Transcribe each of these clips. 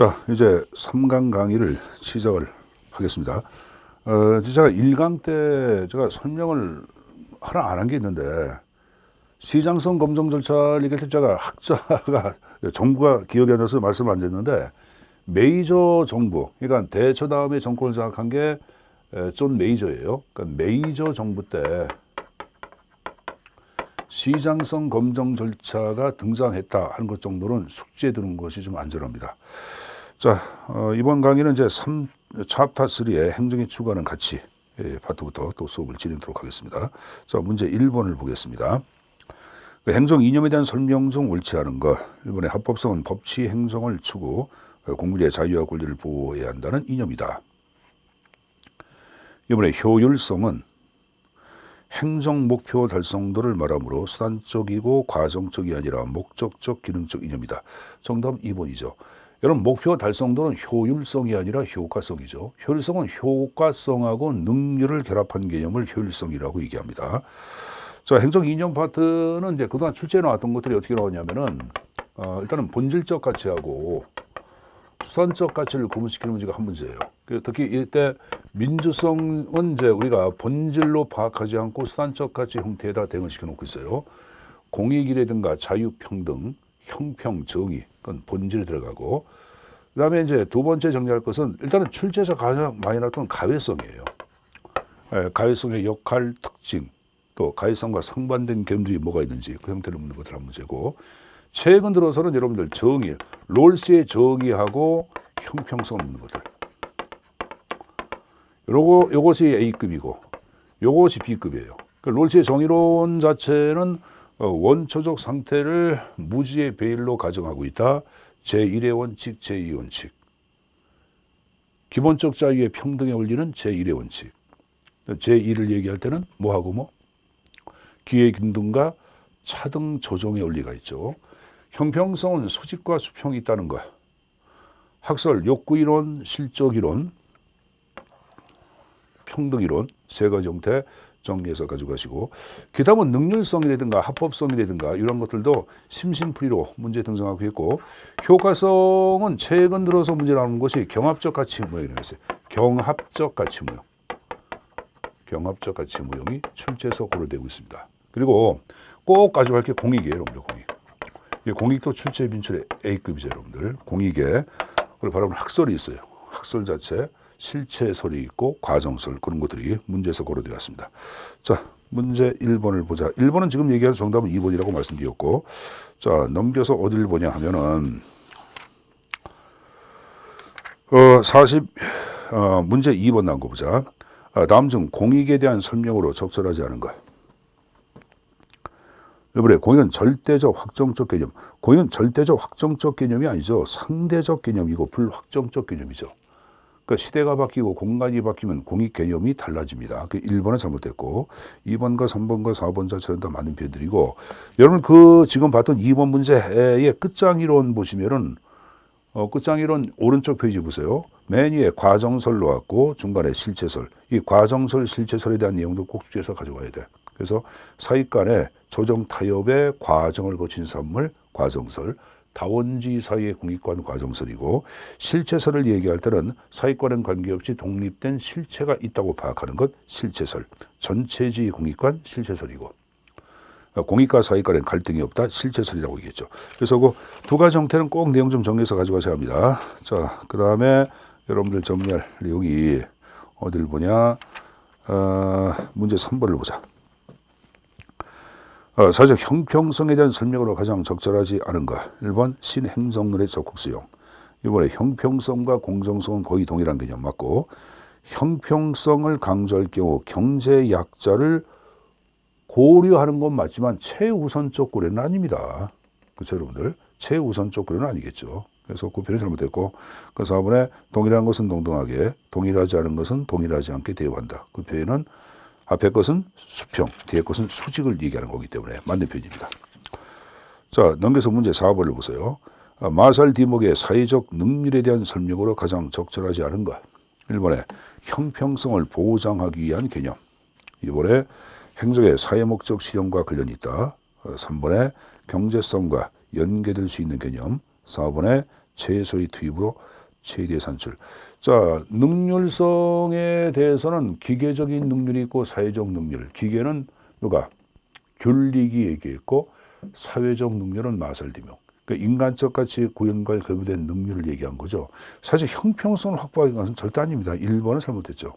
자, 이제 3강 강의를 시작을 하겠습니다. 제가 1강 때 제가 설명을 하나 안 한 게 있는데, 시장성 검증 절차를 얘기할 때 제가 학자가, 정부가 기억이 안 나서 말씀을 안 드렸는데, 메이저 정부, 그러니까 대처 다음에 정권을 장악한 게 존 메이저예요. 그러니까 메이저 정부 때 시장성 검증 절차가 등장했다 하는 것 정도는 숙지해 두는 것이 좀 안전합니다. 자, 이번 강의는 이제 챕터 3의 행정에 추구하는 가치 파트부터 또 수업을 진행하도록 하겠습니다. 자, 문제 1번을 보겠습니다. 그 행정 이념에 대한 설명 중 옳지 않은 것. 1번의 합법성은 법치 행정을 추구, 국민의 자유와 권리를 보호해야 한다는 이념이다. 2번의 효율성은 행정 목표 달성도를 말하므로 수단적이고 과정적이 아니라 목적적 기능적 이념이다. 정답 2번이죠. 여러분, 목표 달성도는 효율성이 아니라 효과성이죠. 효율성은 효과성하고 능률을 결합한 개념을 효율성이라고 얘기합니다. 자, 행정 이념 파트는 이제 그동안 출제해 나왔던 것들이 어떻게 나왔냐면은, 일단은 본질적 가치하고 수단적 가치를 구분시키는 문제가 한 문제예요. 특히 이때 민주성은 이제 우리가 본질로 파악하지 않고 수단적 가치 형태에다 대응을 시켜놓고 있어요. 공익이라든가 자유평등, 형평, 정의, 그건 본질에 들어가고, 그 다음에 이제 두 번째 정리할 것은 일단은 출제에서 가장 많이 나왔던 가외성이에요. 가외성의 역할, 특징, 또 가외성과 상반된 개념들이 뭐가 있는지 그 형태를 묻는 것들 한 문제고, 최근 들어서는 여러분들 정의, 롤스의 정의하고 형평성을 묻는 것들. 요것이 A급이고 요것이 B급이에요. 롤스의 정의론 자체는 원초적 상태를 무지의 배일로 가정하고 있다. 제1의 원칙, 제2의 원칙. 기본적 자유의 평등의 원리는 제1의 원칙. 제2를 얘기할 때는 뭐하고 뭐? 기회균등과 차등 조정의 원리가 있죠. 형평성은 수직과 수평이 있다는 것. 학설, 욕구이론, 실적이론, 평등이론 세 가지 형태 정리해서 가지고 가시고, 그 다음은 능률성이라든가 합법성이라든가 이런 것들도 심심풀이로 문제 등장하고 있고, 효과성은 최근 들어서 문제 나오는 것이 경합적 가치 무형이라고 했어요. 경합적 가치 무형. 경합적 가치 무형이 출제에서 고려되고 있습니다. 그리고 꼭 가져갈 게 공익이에요, 여러분들. 공익도 출제 빈출의 A급이죠, 여러분들. 공익에 그걸 바라보는 학설이 있어요. 학설 자체, 실체설이 있고 과정설, 그런 것들이 문제에서 고려되었습니다. 자, 문제 1번을 보자. 1번은 지금 얘기한 정답은 2번이라고 말씀드렸고, 자, 넘겨서 어디를 보냐 하면은 문제 2번 나온 거 보자. 다음 중 공익에 대한 설명으로 적절하지 않은 것. 이번에 공익은 절대적 확정적 개념. 공익은 절대적 확정적 개념이 아니죠. 상대적 개념이고 불확정적 개념이죠. 그러니까 시대가 바뀌고 공간이 바뀌면 공익 개념이 달라집니다. 그 1번은 잘못됐고 2번과 3번과 4번 자체는 다 맞는 표현들이고, 여러분 그 지금 봤던 2번 문제의 끝장이론 보시면은 끝장이론 오른쪽 페이지 보세요. 맨 위에 과정설 나왔고 중간에 실체설. 이 과정설, 실체설에 대한 내용도 꼭 숙지해서 가져와야 돼. 그래서 사익 간의 조정 타협의 과정을 거친 산물 과정설, 다원주의 사이의 공익관 과정설이고, 실체설을 얘기할 때는 사익과는 관계없이 독립된 실체가 있다고 파악하는 것 실체설, 전체주의 공익관 실체설이고, 공익과 사익 간엔 갈등이 없다 실체설이라고 얘기했죠. 그래서 그 두 가지 형태는 꼭 내용 좀 정리해서 가져가셔야 합니다. 자, 그 다음에 여러분들 정리할 내용이 어딜 보냐, 문제 3번을 보자. 사실 형평성에 대한 설명으로 가장 적절하지 않은 것. 1번 신행정론의 적극 수용. 이번에 형평성과 공정성은 거의 동일한 개념 맞고, 형평성을 강조할 경우 경제 약자를 고려하는 건 맞지만 최우선적 고려는 아닙니다. 그렇죠, 여러분들? 최우선적 고려는 아니겠죠. 그래서 그 표현이 잘못됐고, 그 4번에 동일한 것은 동등하게, 동일하지 않은 것은 동일하지 않게 대우한다. 그 표현은 앞에 것은 수평, 뒤에 것은 수직을 얘기하는 거기 때문에 맞는 표현입니다. 자, 넘겨서 문제 4번을 보세요. 마살 디목의 사회적 능률에 대한 설명으로 가장 적절하지 않은 것. 1번에 형평성을 보장하기 위한 개념. 2번에 행정의 사회목적 실현과 관련이 있다. 3번에 경제성과 연계될 수 있는 개념. 4번에 최소의 투입으로 최대의 산출. 자, 능률성에 대해서는 기계적인 능률이 있고 사회적 능률. 기계는 누가? 귤릭이 얘기했고 사회적 능률은 마설디명. 그러니까 인간적 가치 구현과 결부된 능률을 얘기한 거죠. 사실 형평성을 확보하기 위해서는 절대 아닙니다. 1번은 잘못했죠.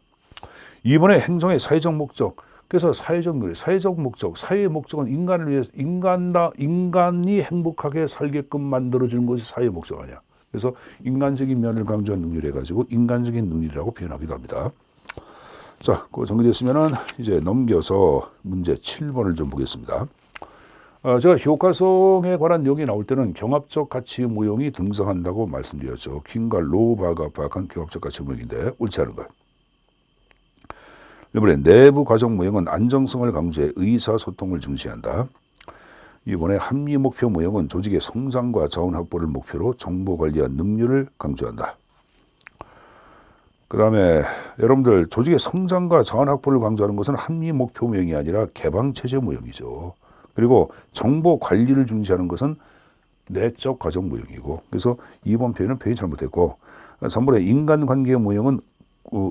2번에 행정의 사회적 목적. 그래서 사회적 능률, 사회적 목적, 사회의 목적은 인간을 위해서 인간이 행복하게 살게끔 만들어주는 것이 사회의 목적 아니야. 그래서 인간적인 면을 강조한 능률 해가지고 인간적인 능률이라고 표현하기도 합니다. 자, 그거 정리됐으면은 이제 넘겨서 문제 7번을 좀 보겠습니다. 제가 효과성에 관한 내용이 나올 때는 경합적 가치 모형이 등장한다고 말씀드렸죠. 퀸과 로바가 파악한 경합적 가치 모형인데 옳지 않은 것. 이번에 내부 과정 모형은 안정성을 강조해 의사소통을 중시한다. 이번에 합리 목표 모형은 조직의 성장과 자원 확보를 목표로 정보 관리와 능률을 강조한다. 그 다음에 여러분들 조직의 성장과 자원 확보를 강조하는 것은 합리 목표 모형이 아니라 개방체제 모형이죠. 그리고 정보 관리를 중시하는 것은 내적 과정 모형이고, 그래서 2번 표현은 표현이 잘못했고, 3번의 인간관계 모형은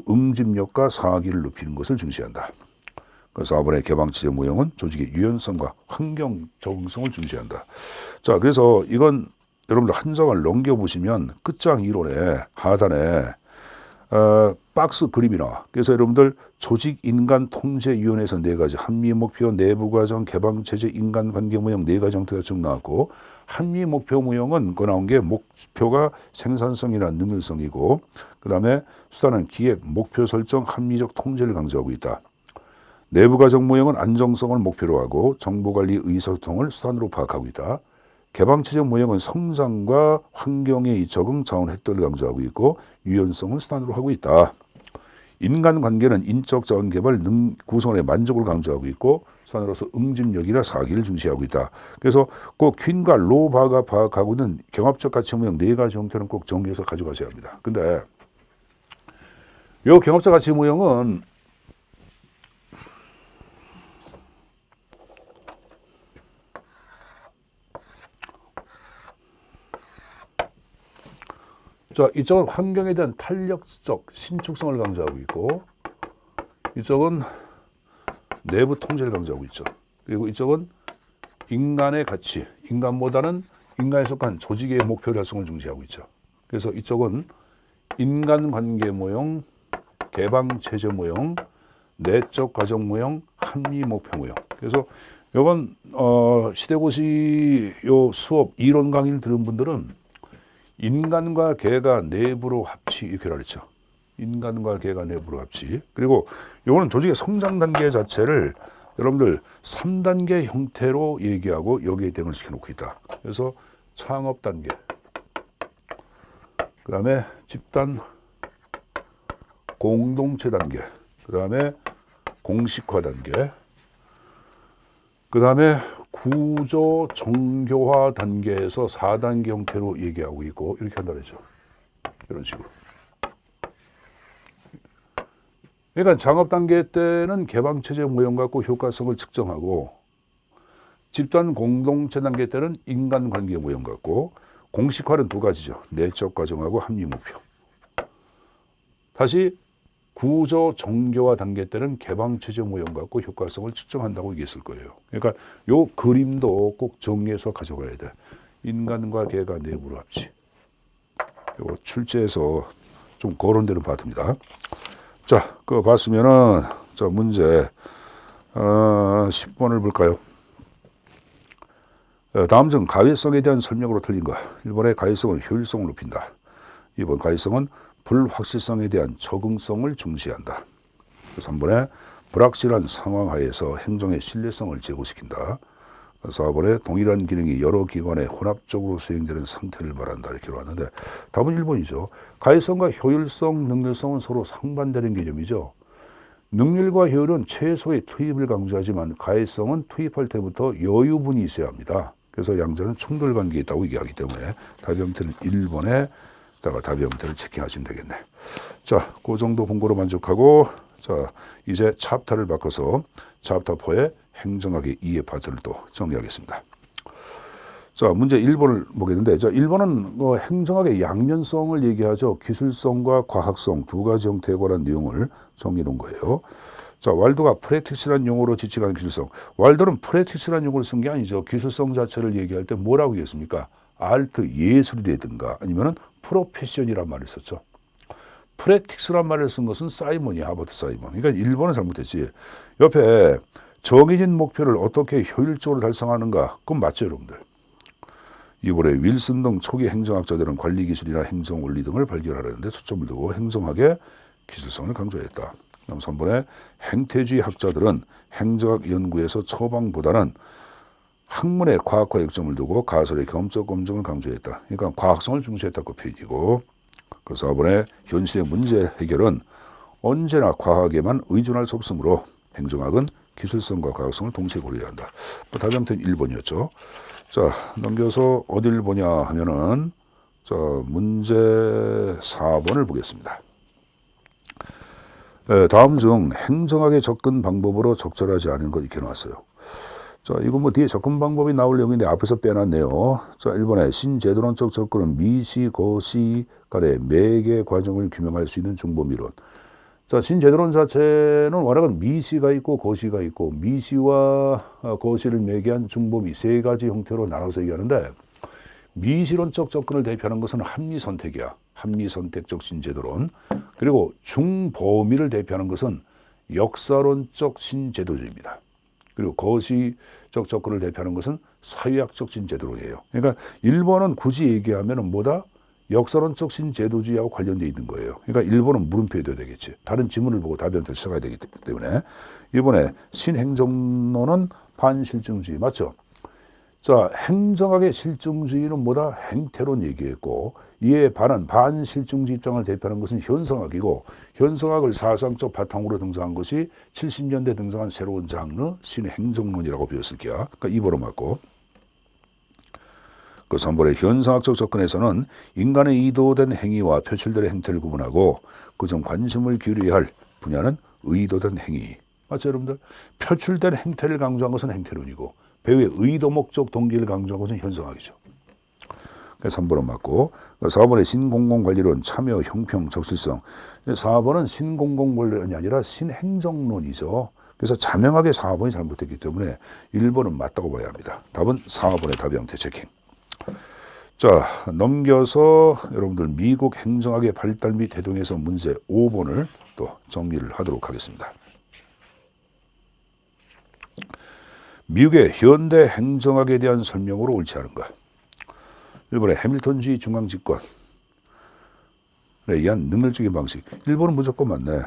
응집력과 사기를 높이는 것을 중시한다. 그래서 4번의 개방체제 모형은 조직의 유연성과 환경 적응성을 중시한다. 자, 그래서 이건 여러분들 한 장을 넘겨보시면 끝장 이론에 하단에 박스 그림이 나와. 그래서 여러분들 조직인간통제위원회에서 4가지 합리목표, 내부과정, 개방체제, 인간관계 모형 4가지 형태가 쭉 나왔고, 합리목표 모형은 그 나온 게 목표가 생산성이나 능률성이고, 그 다음에 수단은 기획, 목표 설정, 합리적 통제를 강조하고 있다. 내부과정 모형은 안정성을 목표로 하고 정보관리 의사소통을 수단으로 파악하고 있다. 개방체제 모형은 성장과 환경의 적응, 자원 획득을 강조하고 있고 유연성을 수단으로 하고 있다. 인간관계는 인적 자원 개발, 구성원의 만족을 강조하고 있고 수단으로서 응집력이나 사기를 중시하고 있다. 그래서 꼭 퀸과 로바가 파악하고 있는 경합적 가치 모형 4가지 형태는 꼭 정리해서 가져가셔야 합니다. 근데 이 경합적 가치 모형은 자, 이쪽은 환경에 대한 탄력적 신축성을 강조하고 있고 이쪽은 내부 통제를 강조하고 있죠. 그리고 이쪽은 인간의 가치, 인간보다는 인간에 속한 조직의 목표 달성을 중시하고 있죠. 그래서 이쪽은 인간관계 모형, 개방체제 모형, 내적 과정 모형, 합리 목표 모형. 그래서 이번 시대고시 요 수업 이론 강의를 들은 분들은 인간과 개가 내부로 합치 이렇게 그랬죠. 인간과 개가 내부로 합치. 그리고 요거는 조직의 성장 단계 자체를 여러분들 3단계 형태로 얘기하고 여기에 대응을 시켜놓고 있다. 그래서 창업 단계, 그 다음에 집단 공동체 단계, 그 다음에 공식화 단계, 그 다음에 구조 정교화 단계에서 4단계 형태로 얘기하고 있고 이렇게 한다 그랬죠. 이런 식으로. 그러니까 창업 단계 때는 개방체제 모형 갖고 효과성을 측정하고 집단 공동체 단계 때는 인간관계 모형 갖고 공식화는 2가지죠. 내적 과정하고 합리 목표. 다시 구조 정교화 단계 때는 개방체제 모형 갖고 효과성을 측정한다고 얘기했을 거예요. 그러니까 요 그림도 꼭 정리해서 가져가야 돼. 인간과 개가 내부로 합치. 요거 출제해서 좀 거론되는 파트입니다. 자, 그거 봤으면은 자 문제 10번을 볼까요? 다음 중 가외성에 대한 설명으로 틀린 거. 1번의 가외성은 효율성을 높인다. 2번 가외성은 불확실성에 대한 적응성을 중시한다. 3번에 불확실한 상황 하에서 행정의 신뢰성을 제고시킨다. 4번에 동일한 기능이 여러 기관에 혼합적으로 수행되는 상태를 말한다. 이렇게 나왔는데 답은 1번이죠. 가외성과 효율성, 능률성은 서로 상반되는 개념이죠. 능률과 효율은 최소의 투입을 강조하지만 가외성은 투입할 때부터 여유분이 있어야 합니다. 그래서 양자는 충돌 관계에 있다고 얘기하기 때문에 답의 형태는 1번에 답의 형태를 체킹하시면 되겠네. 자, 그 정도 본거로 만족하고 자 이제 챕터를 바꿔서 챕터 4의 행정학의 이해 파트를 또 정리하겠습니다. 자, 문제 1번을 보겠는데, 자, 1번은 행정학의 양면성을 얘기하죠. 기술성과 과학성 두 가지 형태에 관한 내용을 정리해 놓은 거예요. 자, 왈도가 프랙티스라는 용어로 지칭하는 기술성. 왈도는 프랙티스라는 용어를 쓴 게 아니죠. 기술성 자체를 얘기할 때 뭐라고 얘기했습니까? 아트, 예술이라든가 아니면은 프로페션이란 말을 썼죠. 프랙티스란 말을 쓴 것은 사이먼이 하버드 사이먼. 그러니까 1번은 잘못했지. 옆에 정해진 목표를 어떻게 효율적으로 달성하는가. 그건 맞죠, 여러분들. 이번에 윌슨 등 초기 행정학자들은 관리 기술이나 행정 원리 등을 발견하려는데 초점을 두고 행정학의 기술성을 강조했다. 다음 3번에 행태주의 학자들은 행정학 연구에서 처방보다는 학문의 과학화 역점을 두고 가설의 경험적 검증을 강조했다. 그러니까 과학성을 중시했다고 표현이고, 그래서 4번에 현실의 문제 해결은 언제나 과학에만 의존할 수 없으므로 행정학은 기술성과 과학성을 동시에 고려해야 한다. 답이 아무튼 1번이었죠. 자, 넘겨서 어딜 보냐 하면은, 자, 문제 4번을 보겠습니다. 다음 중 행정학의 접근 방법으로 적절하지 않은 것 이렇게 나왔어요. 자, 이거 뭐 뒤에 접근 방법이 나올 내용인데 앞에서 빼놨네요. 자, 1번에 신제도론적 접근은 미시, 거시 간의 매개 과정을 규명할 수 있는 중범이론. 자, 신제도론 자체는 워낙은 미시가 있고 거시가 있고 미시와 거시를 매개한 중범이 세 가지 형태로 나눠서 얘기하는데, 미시론적 접근을 대표하는 것은 합리선택이야. 합리선택적 신제도론. 그리고 중범위를 대표하는 것은 역사론적 신제도주의입니다. 그리고 거시적 접근을 대표하는 것은 사회학적 신제도론이에요. 그러니까 1번은 굳이 얘기하면 뭐다? 역사론적 신제도주의하고 관련되어 있는 거예요. 그러니까 1번은 물음표에 둬야 되겠지. 다른 지문을 보고 답변을 시작해야 되기 때문에. 이번에 신행정론은 반실증주의 맞죠? 자, 행정학의 실증주의는 뭐다? 행태론 얘기했고, 이에 반한 반실증주의 입장을 대표하는 것은 현성학이고, 현성학을 사상적 바탕으로 등장한 것이 70년대 등장한 새로운 장르 신행정론이라고 배웠을게요. 그러니까 2번으로 맞고, 그 3번의 현상학적 접근에서는 인간의 의도된 행위와 표출된 행태를 구분하고 그 점 관심을 기울여야 할 분야는 의도된 행위. 맞죠, 여러분들? 표출된 행태를 강조한 것은 행태론이고 배우의 의도, 목적, 동기를 강조한 것은 현상학이죠. 그래서 3번은 맞고, 4번의 신공공관리론, 참여, 형평, 적실성. 4번은 신공공관리론이 아니라 신행정론이죠. 그래서 자명하게 4번이 잘못됐기 때문에 1번은 맞다고 봐야 합니다. 답은 4번의 답이 형태 체킹. 자, 넘겨서 여러분들 미국 행정학의 발달 및 대동에서 문제 5번을 또 정리를 하도록 하겠습니다. 미국의 현대 행정학에 대한 설명으로 옳지 않은가? 1번의 해밀턴주의 중앙집권에 의한 능률적인 방식. 1번은 무조건 맞네.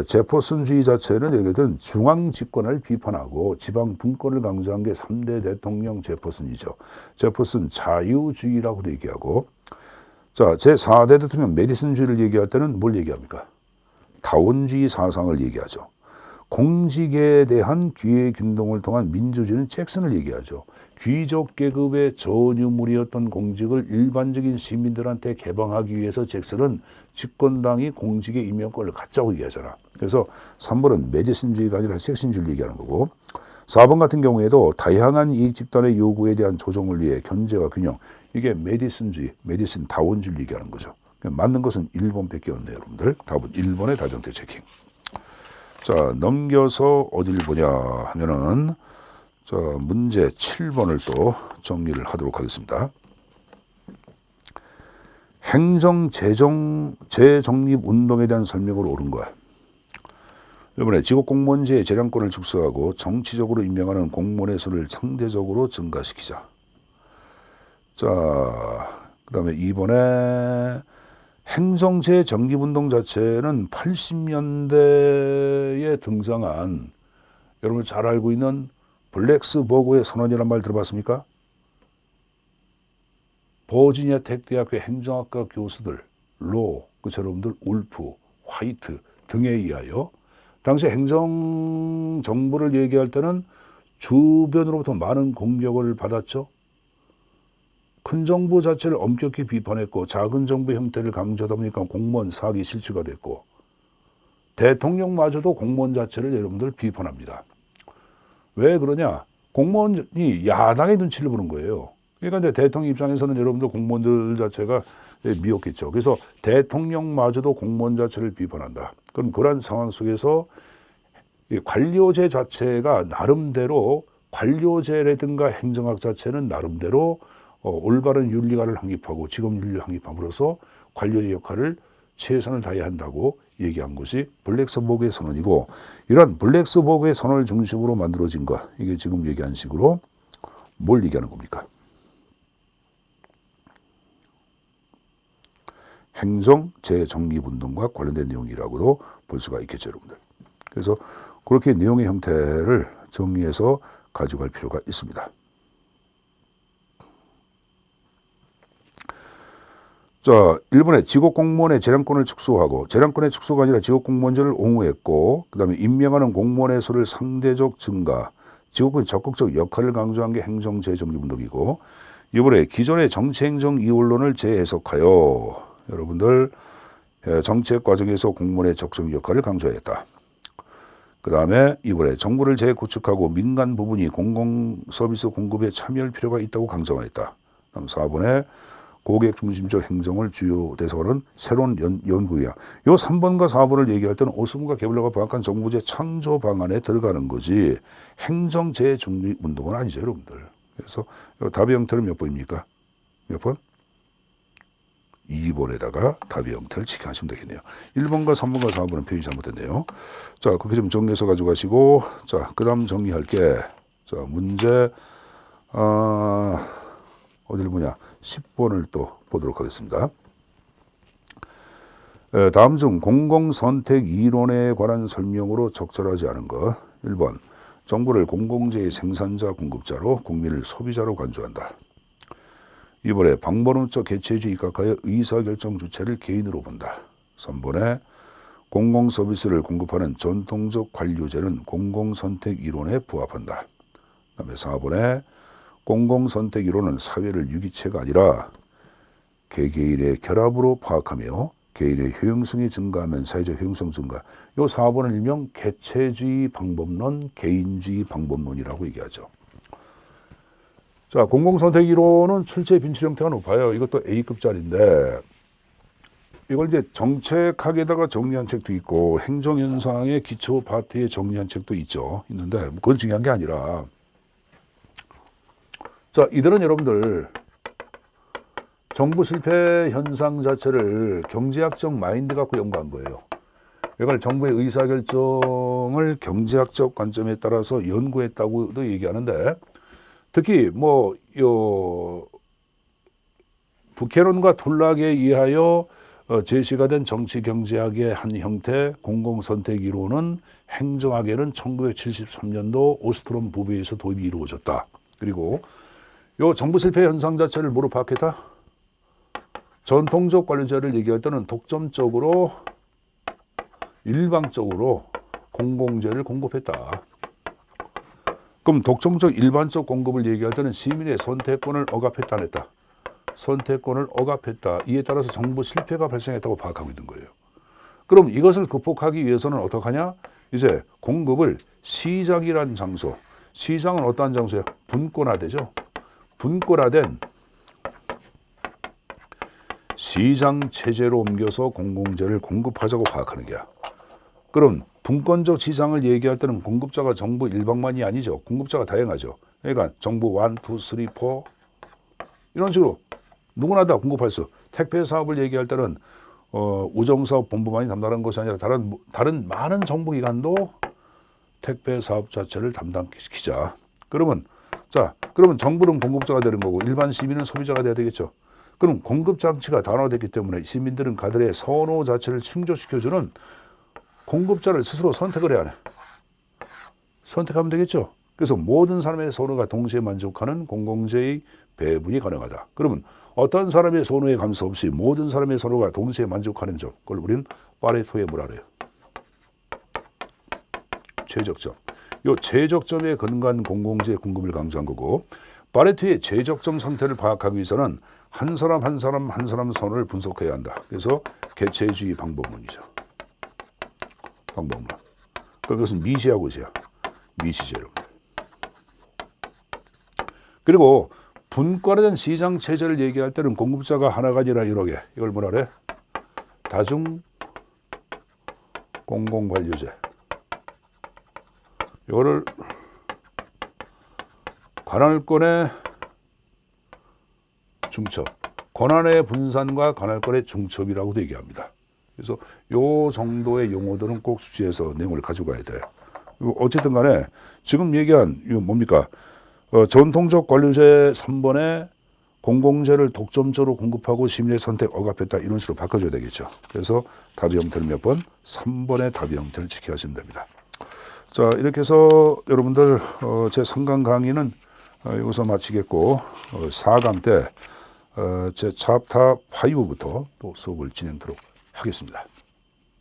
제퍼슨주의 자체는 얘기든 중앙집권을 비판하고 지방 분권을 강조한 게 3대 대통령 제퍼슨이죠. 제퍼슨 자유주의라고도 얘기하고, 자, 제4대 대통령 메디슨주의를 얘기할 때는 뭘 얘기합니까? 다원주의 사상을 얘기하죠. 공직에 대한 기회균등을 통한 민주주의는 잭슨을 얘기하죠. 귀족 계급의 전유물이었던 공직을 일반적인 시민들한테 개방하기 위해서 잭슨은 집권당이 공직의 임명권을 갖자고 얘기하잖아. 그래서 3번은 메디슨주의가 아니라 잭슨주의를 얘기하는 거고, 4번 같은 경우에도 다양한 이익 집단의 요구에 대한 조정을 위해 견제와 균형, 이게 메디슨주의, 메디슨 다원주의를 얘기하는 거죠. 맞는 것은 1번밖에 없네요, 여러분들. 답은 1번의 답형태 체킹. 자, 넘겨서 어딜 보냐 하면은, 자, 문제 7번을 또 정리를 하도록 하겠습니다. 행정 재정립 운동에 대한 설명으로 옳은 거야. 이번에 지역 공무원제의 재량권을 축소하고 정치적으로 임명하는 공무원의 수를 상대적으로 증가시키자. 자, 그 다음에 이번에 행정제 정립운동 자체는 80년대에 등장한, 여러분 잘 알고 있는 블랙스버그의 선언이라는 말 들어봤습니까? 버지니아 텍 대학교 행정학과 교수들, 그쵸, 여러분들 울프, 화이트 등에 의하여 당시 행정정부를 얘기할 때는 주변으로부터 많은 공격을 받았죠. 큰 정부 자체를 엄격히 비판했고 작은 정부 형태를 강조하다 보니까 공무원 사기 실추가 됐고, 대통령마저도 공무원 자체를 여러분들 비판합니다. 왜 그러냐? 공무원이 야당의 눈치를 보는 거예요. 그러니까 이제 대통령 입장에서는 여러분들 공무원들 자체가 미웠겠죠. 그래서 대통령마저도 공무원 자체를 비판한다. 그럼 그런 상황 속에서 이 관료제 자체가 나름대로 관료제라든가 행정학 자체는 나름대로 올바른 윤리관을 확립하고 직업 윤리를 확립함으로써 관료제 역할을 최선을 다해야 한다고 얘기한 것이 블랙스버그의 선언이고, 이런 블랙스버그의 선언을 중심으로 만들어진 것, 이게 지금 얘기한 식으로 뭘 얘기하는 겁니까? 행정 재정립운동과 관련된 내용이라고도 볼 수가 있겠죠, 여러분들. 그래서 그렇게 내용의 형태를 정리해서 가져갈 필요가 있습니다. 자, 일본의 직업공무원의 재량권을 축소하고, 재량권의 축소가 아니라 직업공무원제를 옹호했고, 그 다음에 임명하는 공무원의 수를 상대적 증가, 직업군의 적극적 역할을 강조한 게 행정재정립운동이고, 이번에 기존의 정치행정 이원론을 재해석하여 여러분들 정책 과정에서 공무원의 적극적 역할을 강조했다. 그 다음에 이번에 정부를 재구축하고 민간 부분이 공공서비스 공급에 참여할 필요가 있다고 강조했다. 다음 4번에 고객 중심적 행정을 주요 대상으로는 새로운 연구야. 요 3번과 4번을 얘기할 때는 오스문과 게블러가 부각한 정부제 창조 방안에 들어가는 거지 행정 재정립 운동은 아니죠, 여러분들. 그래서 답의 형태는 몇 번입니까? 몇 번? 2번에다가 답의 형태를 체크하시면 되겠네요. 1번과 3번과 4번은 표현이 잘못됐네요. 자, 그렇게 좀 정리해서 가져가시고, 자, 그 다음 정리할게. 자, 문제, 어디를 보냐? 10번을 또 보도록 하겠습니다. 다음 중 공공선택 이론에 관한 설명으로 적절하지 않은 것. 1번, 정부를 공공재의 생산자, 공급자로 국민을 소비자로 간주한다. 2번에 방법론적 개체주의 입각하여 의사결정 주체를 개인으로 본다. 3번에 공공서비스를 공급하는 전통적 관료제는 공공선택 이론에 부합한다. 그 다음에 4번에 공공선택 이론은 사회를 유기체가 아니라 개개인의 결합으로 파악하며 개인의 효용성이 증가하면 사회적 효용성 증가. 요 4번을 일명 개체주의 방법론, 개인주의 방법론이라고 얘기하죠. 자, 공공선택 이론은 출제 빈출 형태가 높아요. 이것도 A급짜리인데 이걸 이제 정책학에다가 정리한 책도 있고 행정현상의 기초 파트에 정리한 책도 있는데 그건 중요한 게 아니라, 자, 이들은 여러분들 정부 실패 현상 자체를 경제학적 마인드 갖고 연구한 거예요. 이걸 정부의 의사결정을 경제학적 관점에 따라서 연구했다고도 얘기하는데, 특히 북해론과 톨락에 의하여 제시가 된 정치경제학의 한 형태 공공선택 이론은 행정학에는 1973년도 오스트롬 부부에서 도입이 이루어졌다. 그리고 요 정부 실패 현상 자체를 뭐로 파악했다? 전통적 관료제를 얘기할 때는 독점적으로 일방적으로 공공재를 공급했다. 그럼 독점적 일반적 공급을 얘기할 때는 시민의 선택권을 억압했다 안 했다? 선택권을 억압했다. 이에 따라서 정부 실패가 발생했다고 파악하고 있는 거예요. 그럼 이것을 극복하기 위해서는 어떻게 하냐? 이제 공급을 시장이라는 장소, 시장은 어떠한 장소예요? 분권화되죠. 분권화된 시장 체제로 옮겨서 공공재를 공급하자고 파악하는 게야. 그럼 분권적 시장을 얘기할 때는 공급자가 정부 일방만이 아니죠. 공급자가 다양하죠. 그러니까 정부 1, 2, 3, 4 이런 식으로 누구나 다 공급할 수. 택배 사업을 얘기할 때는 우정사업 본부만이 담당하는 것이 아니라 다른 많은 정부기관도 택배 사업 자체를 담당시키자. 그러면 정부는 공급자가 되는 거고 일반 시민은 소비자가 돼야 되겠죠. 그럼 공급 장치가 단화됐기 때문에 시민들은 그들의 선호 자체를 충족시켜주는 공급자를 스스로 선택을 해야 해. 선택하면 되겠죠. 그래서 모든 사람의 선호가 동시에 만족하는 공공재의 배분이 가능하다. 그러면 어떤 사람의 선호에 관계없이 모든 사람의 선호가 동시에 만족하는 점, 그걸 우리는 파레토의 뭐라 그래요? 최적점. 이 최적점에 근거한 공공재 공급을 강조한 거고, 파레토의 최적점 상태를 파악하기 위해서는 한 사람 선호를 분석해야 한다. 그래서 개체주의 방법론이죠. 방법론. 그것은 미시하고 시야. 미시죠, 여러분. 그리고 분권화된 시장 체제를 얘기할 때는 공급자가 하나가 아니라 여러 개. 이걸 뭐라 그래? 다중 공공관료제. 이거를 관할권의 중첩, 권한의 분산과 관할권의 중첩이라고도 얘기합니다. 그래서 요 정도의 용어들은 꼭 숙지해서 내용을 가져가야 돼요. 어쨌든 간에 지금 얘기한 이거 뭡니까? 전통적 관료제 3번에 공공재를 독점적으로 공급하고 시민의 선택 억압했다, 이런 식으로 바꿔줘야 되겠죠. 그래서 답의 형태는 몇 번? 3번의 답의 형태를 지켜하시면 됩니다. 자, 이렇게 해서 여러분들 제 3강 강의는 여기서 마치겠고 4강 때 제 챕터 5부터 또 수업을 진행하도록 하겠습니다.